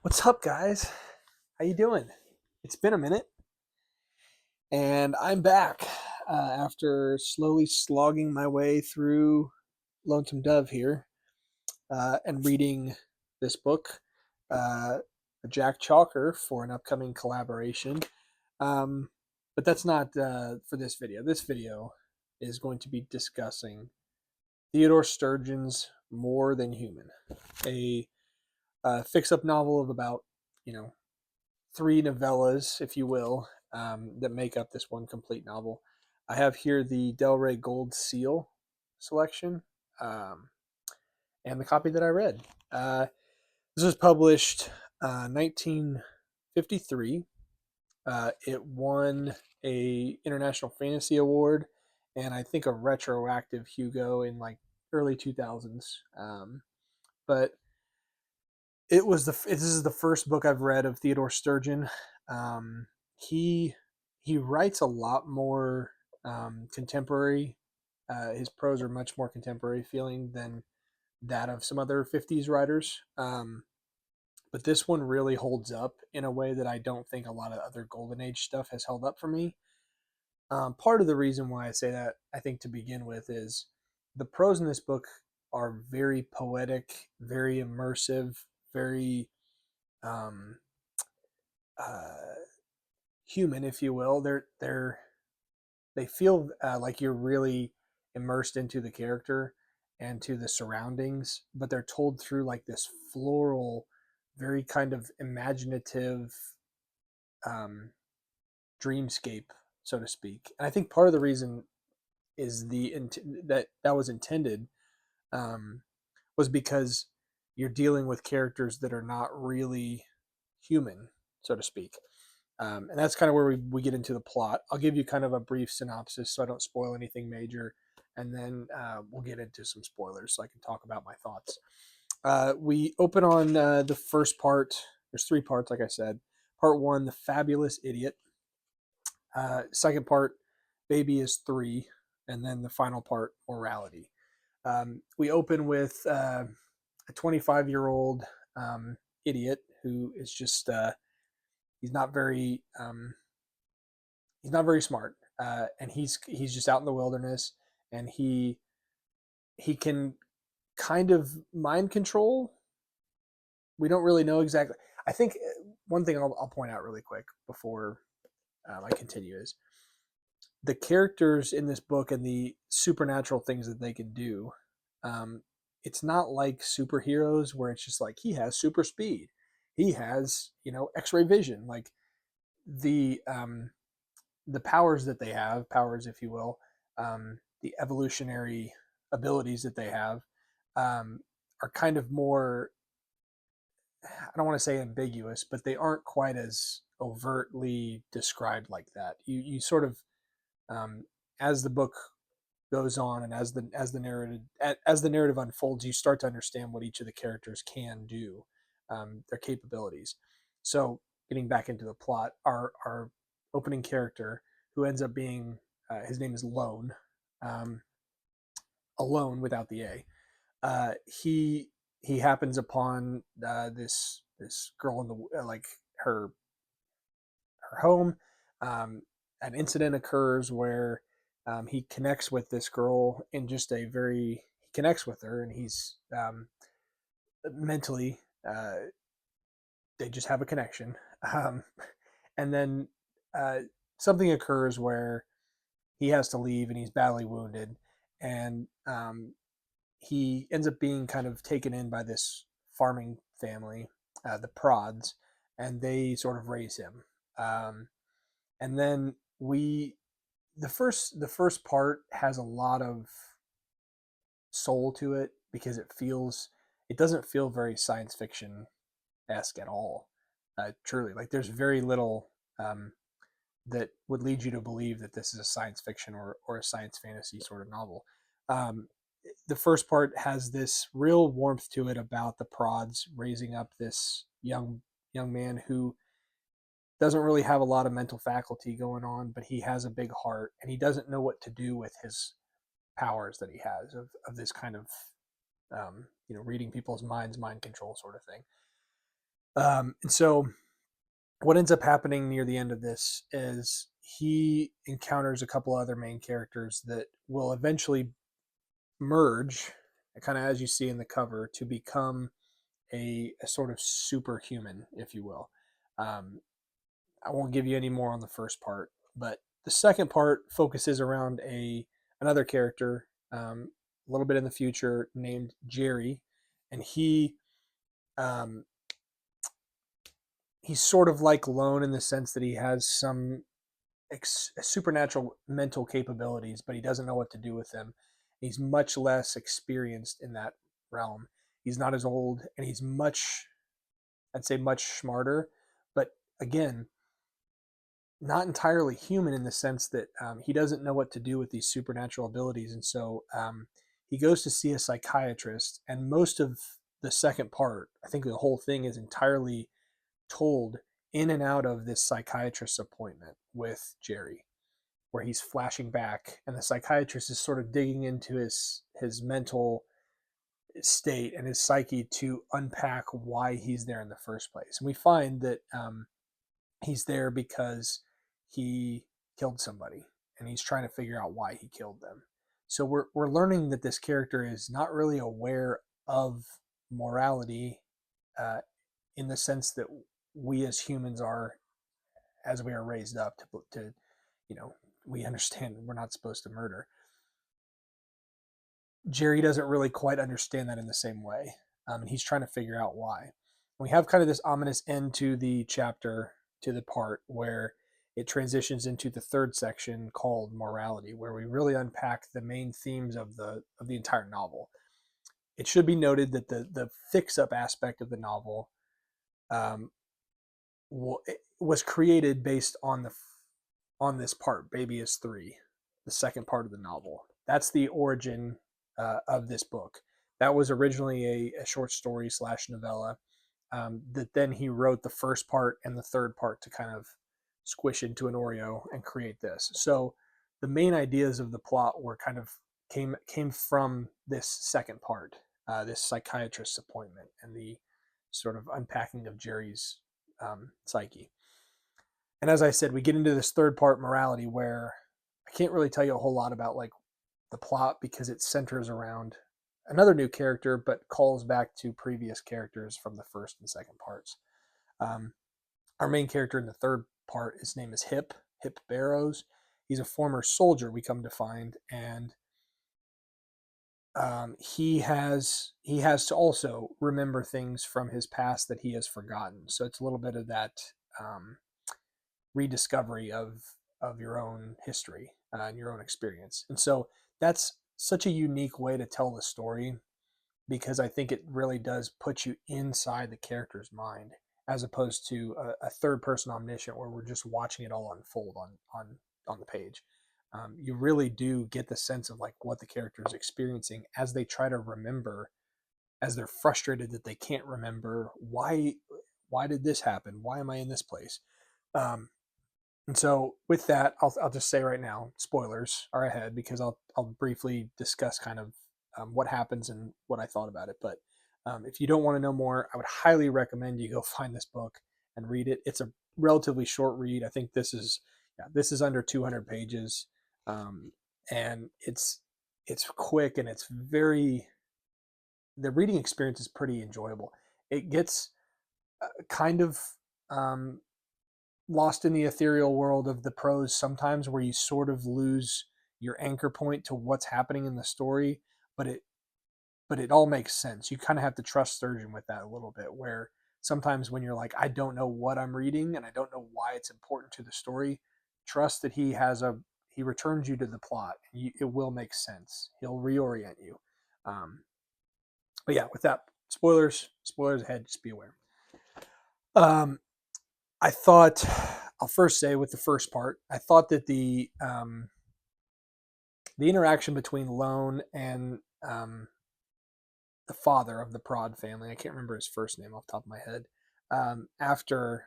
What's up, guys? How you doing? It's been a minute, and I'm back after slowly slogging my way through Lonesome Dove here and reading this book, uh, Jack Chalker, for an upcoming collaboration. Um, but that's not for this video. This video is going to be discussing Theodore Sturgeon's More Than Human, a fix-up novel of about, you know, three novellas, if you will, that make up this one complete novel. I have here the Del Rey Gold Seal selection um, and the copy that I read. This was published 1953. It won a International Fantasy Award and I think a retroactive Hugo in like early 2000s. But this is the first book I've read of Theodore Sturgeon. Um, he he writes a lot more contemporary. His prose are much more contemporary feeling than that of some other '50s writers. But this one really holds up in a way that I don't think a lot of other Golden Age stuff has held up for me. Part of the reason why I say that, I think, to begin with, is the prose in this book are very poetic, very immersive, very um, uh, human, if you will. They feel like you're really immersed into the character and to the surroundings, but they're told through like this floral, very kind of imaginative um, dreamscape, so to speak. And I think part of the reason is that was intended um, was because you're dealing with characters that are not really human, so to speak. And that's kind of where we get into the plot. I'll give you kind of a brief synopsis so I don't spoil anything major, and then we'll get into some spoilers so I can talk about my thoughts. We open on the first part. There's three parts, like I said. Part one, the fabulous idiot. Second part, baby is three, and then the final part, morality. We open with a 25-year-old idiot who is just he's not very he's not very smart, and he's just out in the wilderness, and he can kind of mind control. We don't really know exactly. I think one thing I'll point out really quick before I continue is the characters in this book and the supernatural things that they can do. Um, it's not like superheroes where it's just like he has super speed, he has X-ray vision. Like the powers that they have, powers if you will, the evolutionary abilities that they have, um, are kind of more. I don't want to say ambiguous, but they aren't quite as overtly described like that. You sort of um, as the book goes on and as the narrative unfolds, you start to understand what each of the characters can do, their capabilities. So, getting back into the plot, our opening character, who ends up being his name is Lone, um, alone without the A. He happens upon this girl in the like her her home. Um, an incident occurs where he connects with this girl in just a very he connects with her, and he's mentally they just have a connection. Um, and then uh, something occurs where he has to leave, and he's badly wounded, and he ends up being kind of taken in by this farming family, the Prods, and they sort of raise him. And then the first part has a lot of soul to it because it doesn't feel very science fiction esque at all. Truly, like there's very little that would lead you to believe that this is a science fiction or a science fantasy sort of novel. Um, the first part has this real warmth to it about the Prods raising up this young man who doesn't really have a lot of mental faculty going on, but he has a big heart, and he doesn't know what to do with his powers that he has of this kind of reading people's minds, mind control sort of thing. And so what ends up happening near the end of this is he encounters a couple other main characters that will eventually merge, kind of as you see in the cover, to become a sort of superhuman, if you will. Um, I won't give you any more on the first part, but the second part focuses around a another character, a little bit in the future, named Jerry, and um, he's sort of like Lone in the sense that he has some supernatural mental capabilities, but he doesn't know what to do with them. He's much less experienced in that realm. He's not as old, and he's much, I'd say, much smarter. But again, not entirely human in the sense that he doesn't know what to do with these supernatural abilities, and so he goes to see a psychiatrist. And most of the second part, I think the whole thing is entirely told in and out of this psychiatrist's appointment with Jerry, where he's flashing back, and the psychiatrist is sort of digging into his mental state and his psyche to unpack why he's there in the first place. And we find that he's there because he killed somebody, and he's trying to figure out why he killed them. So we're learning that this character is not really aware of morality, uh, in the sense that we as humans are, as we are raised up to you know, we understand we're not supposed to murder. Jerry doesn't really quite understand that in the same way, and he's trying to figure out why. We have kind of this ominous end to the chapter, to the part where it transitions into the third section called morality, where we really unpack the main themes of the entire novel. It should be noted that the fix up aspect of the novel um, was created based on this part, Baby is Three, the second part of the novel. That's the origin of this book. That was originally a short story slash novella, that then he wrote the first part and the third part to kind of squish into an Oreo and create this. So the main ideas of the plot were kind of came from this second part, this psychiatrist's appointment, and the sort of unpacking of Jerry's psyche. And as I said, we get into this third part, morality, where I can't really tell you a whole lot about like the plot because it centers around another new character, but calls back to previous characters from the first and second parts. Um, our main character in the third part, his name is Hip Barrows. He's a former soldier, we come to find, and he has to also remember things from his past that he has forgotten. So it's a little bit of that um, rediscovery of your own history and your own experience. And so that's such a unique way to tell the story, because I think it really does put you inside the character's mind, as opposed to a third person omniscient where we're just watching it all unfold on the page. You really do get the sense of like what the character is experiencing as they try to remember, as they're frustrated that they can't remember why did this happen, why am I in this place. And so with that, I'll just say right now, spoilers are ahead, because I'll briefly discuss kind of what happens and what I thought about it. But if you don't want to know more, I would highly recommend you go find this book and read it. It's a relatively short read. I think this is under 200 pages, um, and it's quick, and it's very, the reading experience is pretty enjoyable. It gets kind of um, lost in the ethereal world of the prose sometimes, where you sort of lose your anchor point to what's happening in the story, but it all makes sense. You kind of have to trust Sturgeon with that a little bit, where sometimes when you're like, I don't know what I'm reading and I don't know why it's important to the story, trust that he returns you to the plot, and it will make sense. He'll reorient you. um, but yeah, with that, spoilers ahead, just be aware. um, I thought, I'll first say with the first part, I thought that the interaction between Lone and the father of the Prod family, I can't remember his first name off the top of my head, after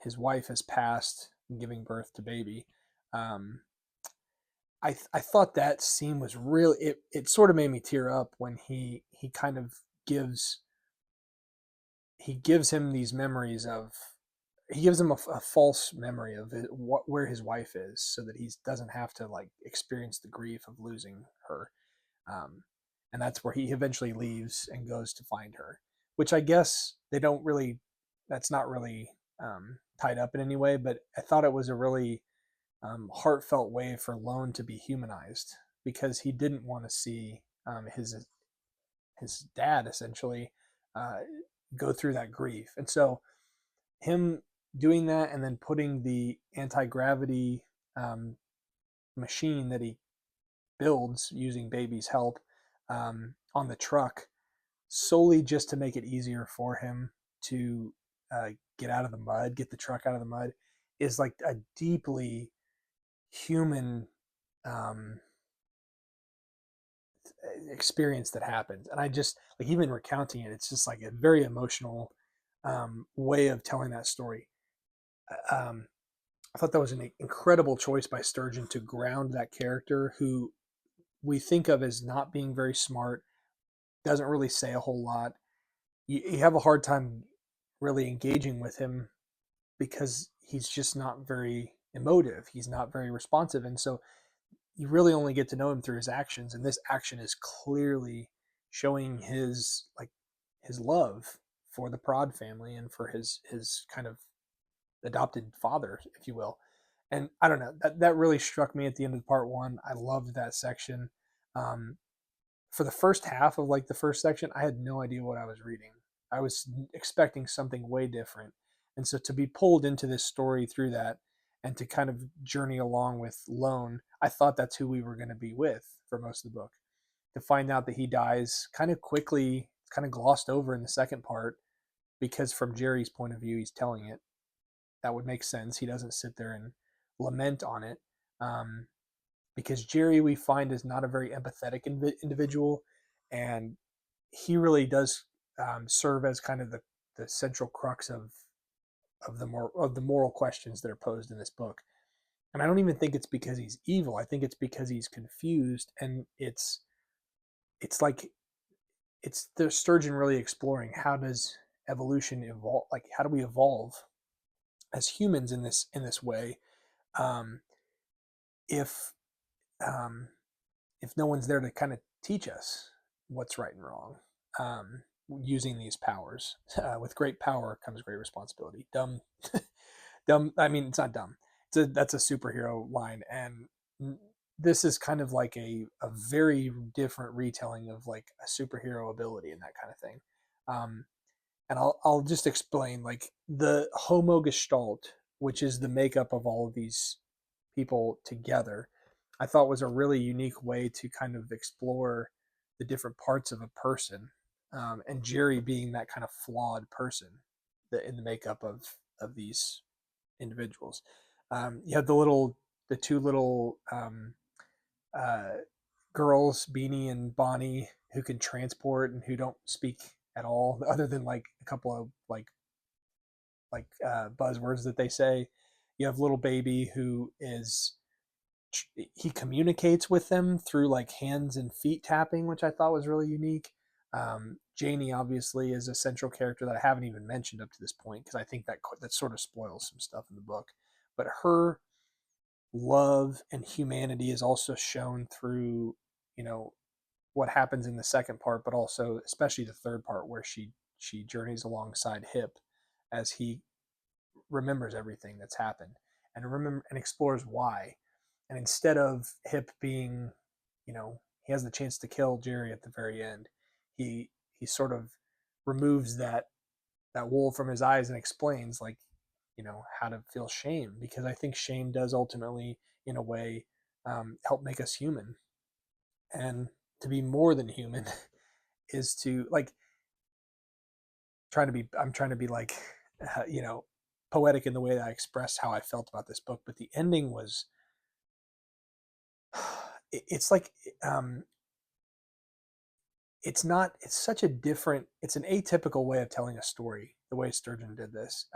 his wife has passed, giving birth to baby, um, I thought that scene was really, it sort of made me tear up when he kind of gives he gives him these memories of he gives him a false memory of where his wife is, so that he doesn't have to like experience the grief of losing her. Um, and that's where he eventually leaves and goes to find her, which I guess they don't really. That's not really tied up in any way, but I thought it was a really heartfelt way for Lone to be humanized, because he didn't want to see his dad essentially uh, go through that grief, and so him doing that and then putting the anti-gravity um, machine that he builds using baby's help on the truck, solely just to make it easier for him to get out of the mud, get the truck out of the mud, is like a deeply human um, experience that happens. And I just like, even recounting it, it's just like a very emotional way of telling that story. Um, I thought that was an incredible choice by Sturgeon to ground that character, who we think of as not being very smart, doesn't really say a whole lot. You have a hard time really engaging with him because he's just not very emotive. He's not very responsive. And so you really only get to know him through his actions. And this action is clearly showing his love for the Prod family and for his kind of adopted father, if you will. And I don't know, that really struck me at the end of part one. I loved that section. Um, for the first half of like the first section, I had no idea what I was reading. I was expecting something way different. And so to be pulled into this story through that and to kind of journey along with Lone, I thought that's who we were going to be with for most of the book. To find out that he dies kind of quickly, kind of glossed over in the second part, because from Jerry's point of view, he's telling it. That would make sense. He doesn't sit there and lament on it. Um, because Jerry, we find, is not a very empathetic individual, and he really does serve as kind of the central crux of the moral questions that are posed in this book. And I don't even think it's because he's evil. I think it's because he's confused, and it's like it's the Sturgeon really exploring, how does evolution evolve? Like, how do we evolve as humans in this way? Um, if um, if no one's there to kind of teach us what's right and wrong, um, using these powers. With great power comes great responsibility. Dumb, dumb. I mean, it's not dumb. That's a superhero line, and this is kind of like a very different retelling of like a superhero ability and that kind of thing. Um, and I'll just explain like the Homo Gestalt, which is the makeup of all of these people together. I thought was a really unique way to kind of explore the different parts of a person, and Jerry being that kind of flawed person in the makeup of these individuals. You have the two little uh, girls, Beanie and Bonnie, who can transport and who don't speak at all, other than like a couple of buzzwords that they say. You have little baby who is he communicates with them through like hands and feet tapping, which I thought was really unique. Janie obviously is a central character that I haven't even mentioned up to this point, because I think that sort of spoils some stuff in the book. But her love and humanity is also shown through, you know, what happens in the second part, but also especially the third part, where she journeys alongside Hip as he remembers everything that's happened and explores why. And instead of Hip being, he has the chance to kill Jerry at the very end, he sort of removes that wool from his eyes and explains, like, how to feel shame, because I think shame does ultimately, in a way, help make us human. And to be more than human is to like I'm trying to be like, poetic in the way that I express how I felt about this book. But the ending was, it's like, it's such a different, it's an atypical way of telling a story, the way Sturgeon did this,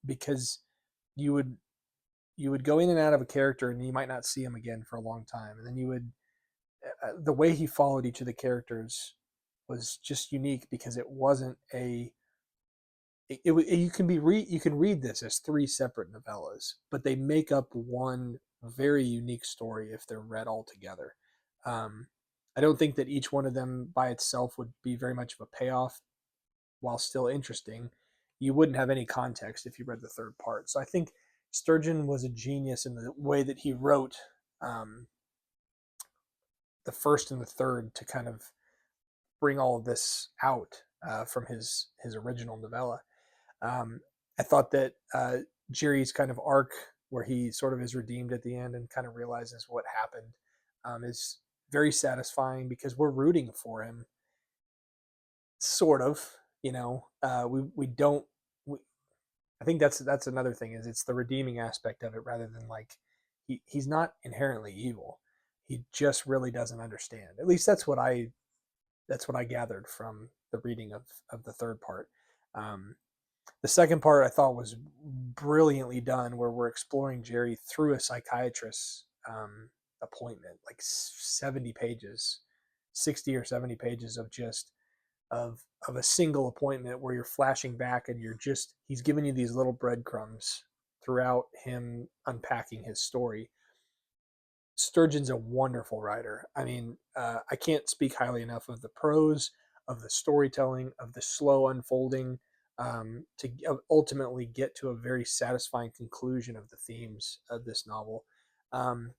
because you would go in and out of a character and you might not see him again for a long time, and then the way he followed each of the characters was just unique, because it wasn't you can read this as three separate novellas, but they make up one very unique story if they're read all together. Um, I don't think that each one of them by itself would be very much of a payoff, while still interesting. You wouldn't have any context if you read the third part. So I think Sturgeon was a genius in the way that he wrote um, the first and the third to kind of bring all of this out from his original novella. Um, I thought that Jerry's kind of arc, where he sort of is redeemed at the end and kind of realizes what happened, is very satisfying because we're rooting for him, sort of. You know, we don't. We, I think that's another thing, is it's the redeeming aspect of it rather than like he's not inherently evil. He just really doesn't understand. At least that's what I gathered from the reading of the third part. Um, the second part I thought was brilliantly done, where we're exploring Jerry through a psychiatrist's appointment, like 70 pages, 60 or 70 pages of just of a single appointment where you're flashing back and he's giving you these little breadcrumbs throughout him unpacking his story. Sturgeon's a wonderful writer. I mean, I can't speak highly enough of the prose, of the storytelling, of the slow unfolding, to ultimately get to a very satisfying conclusion of the themes of this novel. Um,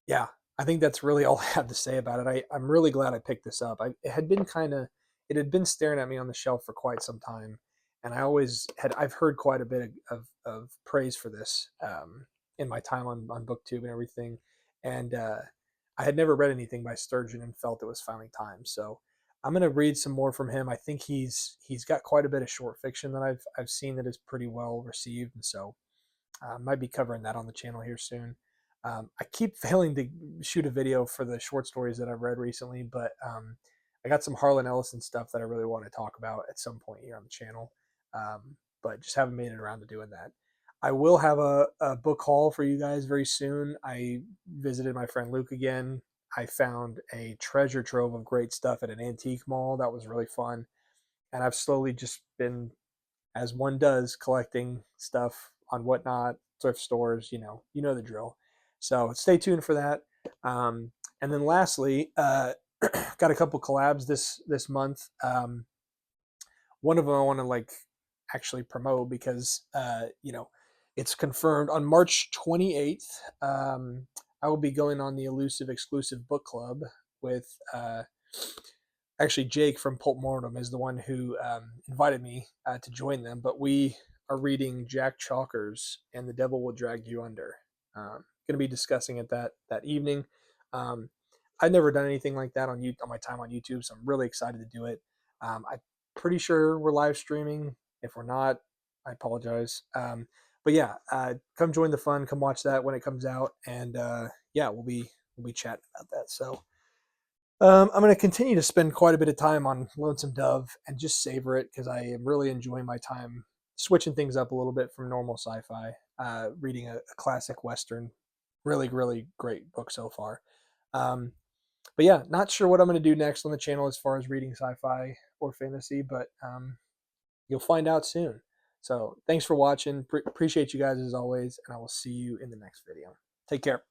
yeah, I think that's really all I have to say about it. I'm really glad I picked this up. It had been staring at me on the shelf for quite some time, and I've heard quite a bit of praise for this in my time on BookTube and everything, and I had never read anything by Sturgeon and felt it was finally time. So I'm gonna read some more from him. I think he's got quite a bit of short fiction that I've seen that is pretty well received, and so might be covering that on the channel here soon. I keep failing to shoot a video for the short stories that I've read recently, but I got some Harlan Ellison stuff that I really want to talk about at some point here on the channel, but just haven't made it around to doing that. I will have a book haul for you guys very soon. I visited my friend Luke again. I found a treasure trove of great stuff at an antique mall. That was really fun. And I've slowly just been, as one does, collecting stuff on Whatnot, thrift stores. You know the drill. So stay tuned for that. Um, and then lastly, got a couple collabs this month. One of them I want to like actually promote because it's confirmed on March 28th. I will be going on the Elusive Exclusive Book Club with actually Jake from Pulp Mortem is the one who invited me to join them, but we are reading Jack Chalker's And the Devil Will Drag You Under. Going to be discussing it that evening. Um, I've never done anything like that on my time on YouTube, so I'm really excited to do it. I'm pretty sure we're live streaming. If we're not, I apologize. But yeah, come join the fun. Come watch that when it comes out, and yeah, we'll be chatting about that. So I'm going to continue to spend quite a bit of time on Lonesome Dove and just savor it because I am really enjoying my time switching things up a little bit from normal sci-fi, reading a classic Western. Really, really great book so far. Um, but yeah, not sure what I'm going to do next on the channel as far as reading sci-fi or fantasy, but you'll find out soon. So thanks for watching. Appreciate you guys as always, and I will see you in the next video. Take care.